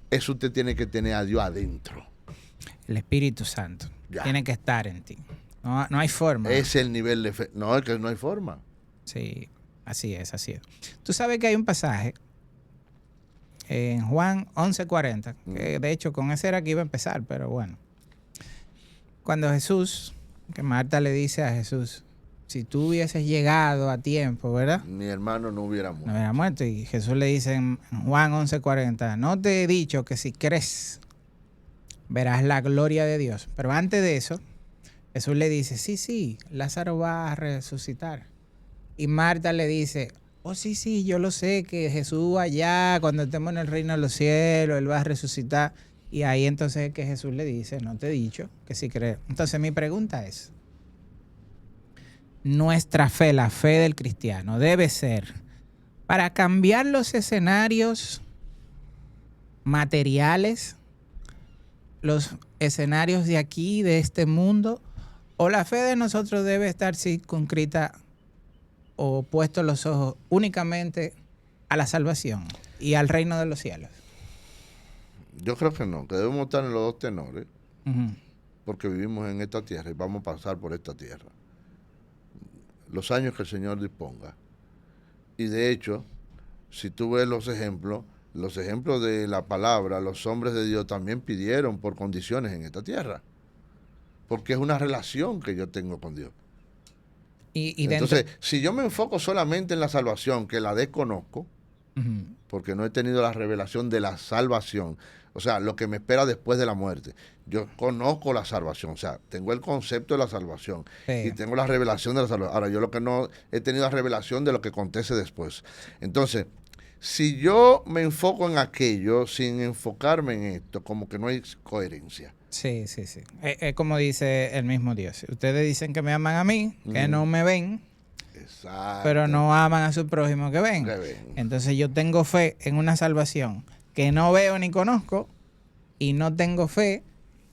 Eso usted tiene que tener a Dios adentro. El Espíritu Santo tiene que estar en ti. No hay forma. Es el nivel de fe. No, es que no hay forma. Sí, así es. Tú sabes que hay un pasaje en Juan 11:40, que de hecho con ese era que iba a empezar, pero bueno. Cuando que Marta le dice a Jesús, si tú hubieses llegado a tiempo, ¿verdad? Mi hermano no hubiera muerto. No hubiera muerto. Y Jesús le dice en Juan 11:40, no te he dicho que si crees, verás la gloria de Dios. Pero antes de eso, Jesús le dice, sí, Lázaro va a resucitar. Y Marta le dice, oh, sí, yo lo sé, que Jesús allá, cuando estemos en el reino de los cielos, Él va a resucitar. Y ahí entonces es que Jesús le dice, no te he dicho que si crees. Entonces mi pregunta es, nuestra fe, la fe del cristiano, debe ser para cambiar los escenarios materiales, los escenarios de aquí, de este mundo, o la fe de nosotros debe estar circunscrita o puesto los ojos únicamente a la salvación y al reino de los cielos. Yo creo que no, que debemos estar en los dos tenores, porque vivimos en esta tierra y vamos a pasar por esta tierra. los años que el Señor disponga. Y de hecho, si tú ves los ejemplos de la palabra, los hombres de Dios también pidieron por condiciones en esta tierra. Porque es una relación que yo tengo con Dios. Entonces, si yo me enfoco solamente en la salvación, que la desconozco, porque no he tenido la revelación de la salvación, o sea, lo que me espera después de la muerte. Yo conozco la salvación, o sea, tengo el concepto de la salvación y tengo la revelación de la salvación. Ahora, yo lo que no he tenido la revelación de lo que acontece después. Entonces, si yo me enfoco en aquello sin enfocarme en esto, como que no hay coherencia. Sí. Es como dice el mismo Dios. Ustedes dicen que me aman a mí, que no me ven. Exacto. Pero no aman a su prójimo que ven. Entonces yo tengo fe en una salvación que no veo ni conozco y no tengo fe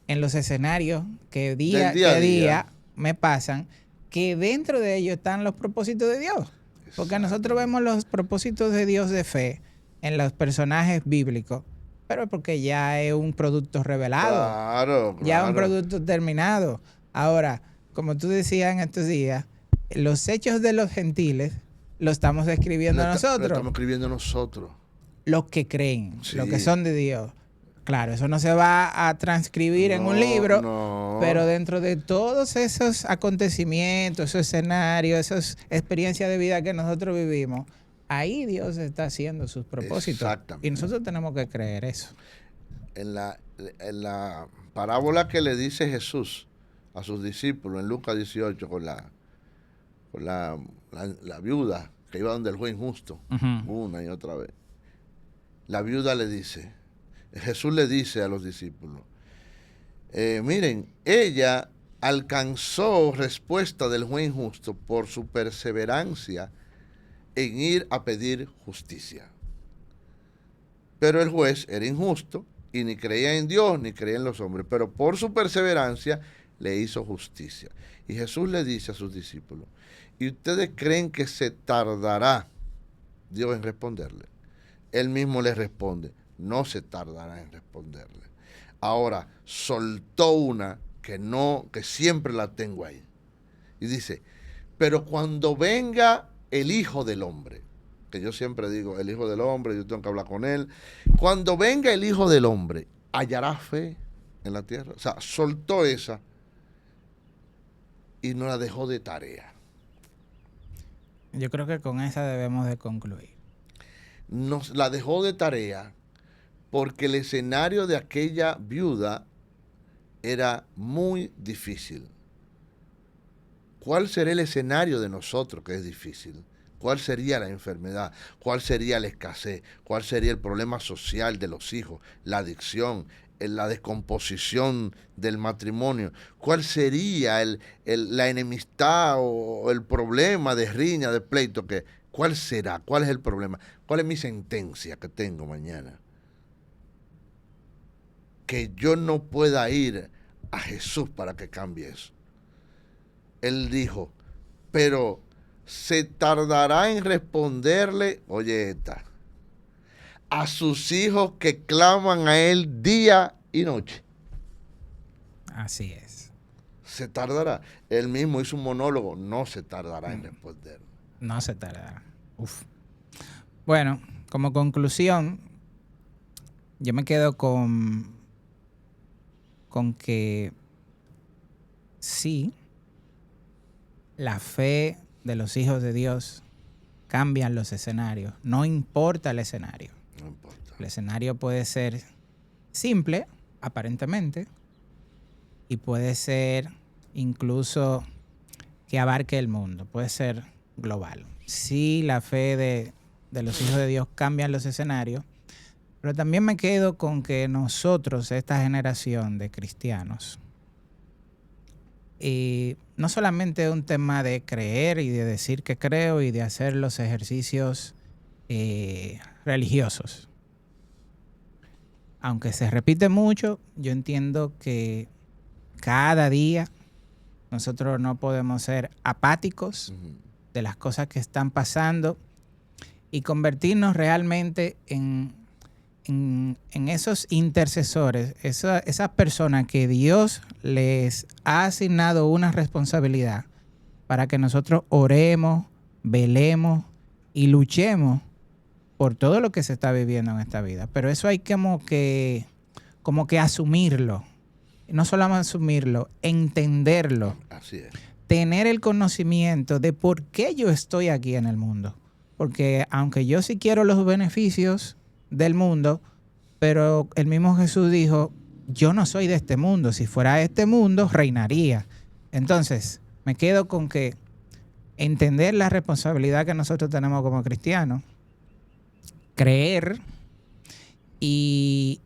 en los escenarios que día a día me pasan, que dentro de ellos están los propósitos de Dios. Porque nosotros vemos los propósitos de Dios de fe en los personajes bíblicos, pero porque ya es un producto revelado. Claro. Ya es un producto terminado. Ahora, como tú decías en estos días, los hechos de los gentiles lo estamos describiendo nosotros. Lo estamos escribiendo nosotros. Los que creen, los que son de Dios. Claro, eso no se va a transcribir en un libro, pero dentro de todos esos acontecimientos, esos escenarios, esas experiencias de vida que nosotros vivimos, ahí Dios está haciendo sus propósitos. Exactamente. Y nosotros tenemos que creer eso. En la parábola que le dice Jesús a sus discípulos en Lucas 18 con la viuda que iba donde el juez injusto, una y otra vez. La viuda le dice, Jesús le dice a los discípulos, miren, ella alcanzó respuesta del juez injusto por su perseverancia en ir a pedir justicia. Pero el juez era injusto y ni creía en Dios ni creía en los hombres, pero por su perseverancia le hizo justicia. Y Jesús le dice a sus discípulos, ¿y ustedes creen que se tardará Dios en responderle? Él mismo les responde, no se tardará en responderle. Ahora, soltó una que siempre la tengo ahí. Y dice, pero cuando venga el Hijo del Hombre, que yo siempre digo, el Hijo del Hombre, yo tengo que hablar con él. Cuando venga el Hijo del Hombre, ¿hallará fe en la tierra? O sea, soltó esa y no la dejó de tarea. Yo creo que con esa debemos de concluir. Nos la dejó de tarea porque el escenario de aquella viuda era muy difícil. ¿Cuál será el escenario de nosotros que es difícil? ¿Cuál sería la enfermedad? ¿Cuál sería la escasez? ¿Cuál sería el problema social de los hijos? La adicción, la descomposición del matrimonio. ¿Cuál sería la enemistad o el problema de riña, de pleito? ¿Cuál será? ¿Cuál es el problema? ¿Cuál es mi sentencia que tengo mañana? Que yo no pueda ir a Jesús para que cambie eso. Él dijo, pero se tardará en responderle, oye esta, a sus hijos que claman a él día y noche. Así es. Se tardará. Él mismo hizo un monólogo, no se tardará en responder. No se tardará. Uf. Bueno, como conclusión, yo me quedo con que sí, la fe de los hijos de Dios cambian los escenarios. No importa el escenario. No importa. El escenario puede ser simple, aparentemente, y puede ser incluso que abarque el mundo. Puede ser global. Sí, la fe de los hijos de Dios cambian los escenarios, pero también me quedo con que nosotros, esta generación de cristianos, y no solamente es un tema de creer y de decir que creo y de hacer los ejercicios religiosos. Aunque se repite mucho, yo entiendo que cada día nosotros no podemos ser apáticos de las cosas que están pasando y convertirnos realmente en esos intercesores, esas personas que Dios les ha asignado una responsabilidad para que nosotros oremos, velemos y luchemos por todo lo que se está viviendo en esta vida. Pero eso hay como que asumirlo. No solamente asumirlo, entenderlo. Así es. Tener el conocimiento de por qué yo estoy aquí en el mundo. Porque aunque yo sí quiero los beneficios del mundo, pero el mismo Jesús dijo, yo no soy de este mundo. Si fuera de este mundo, reinaría. Entonces, me quedo con que entender la responsabilidad que nosotros tenemos como cristianos, creer y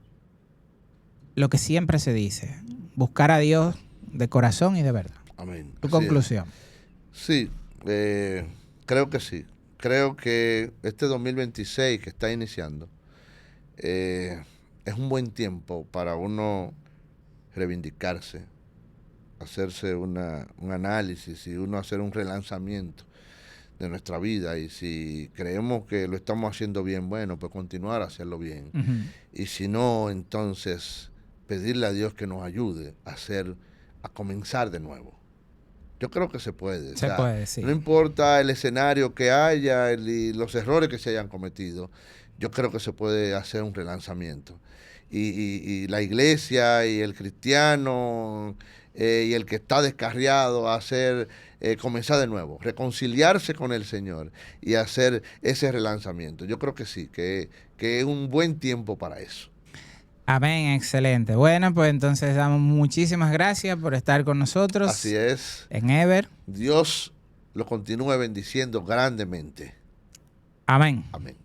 lo que siempre se dice, buscar a Dios de corazón y de verdad. Amén. Tu Así conclusión. es. Sí, creo que sí. Creo que este 2026 que está iniciando es un buen tiempo para uno reivindicarse, hacerse un análisis y uno hacer un relanzamiento de nuestra vida. Y si creemos que lo estamos haciendo bien, bueno, pues continuar a hacerlo bien. Y si no, entonces pedirle a Dios que nos ayude a comenzar de nuevo. Yo creo que se puede. Se puede, sí. No importa el escenario que haya y los errores que se hayan cometido, yo creo que se puede hacer un relanzamiento. Y la iglesia y el cristiano y el que está descarriado comenzar de nuevo, reconciliarse con el Señor y hacer ese relanzamiento. Yo creo que sí, que es un buen tiempo para eso. Amén, excelente. Bueno, pues entonces damos muchísimas gracias por estar con nosotros. Así es. En Ever. Dios lo continúe bendiciendo grandemente. Amén. Amén.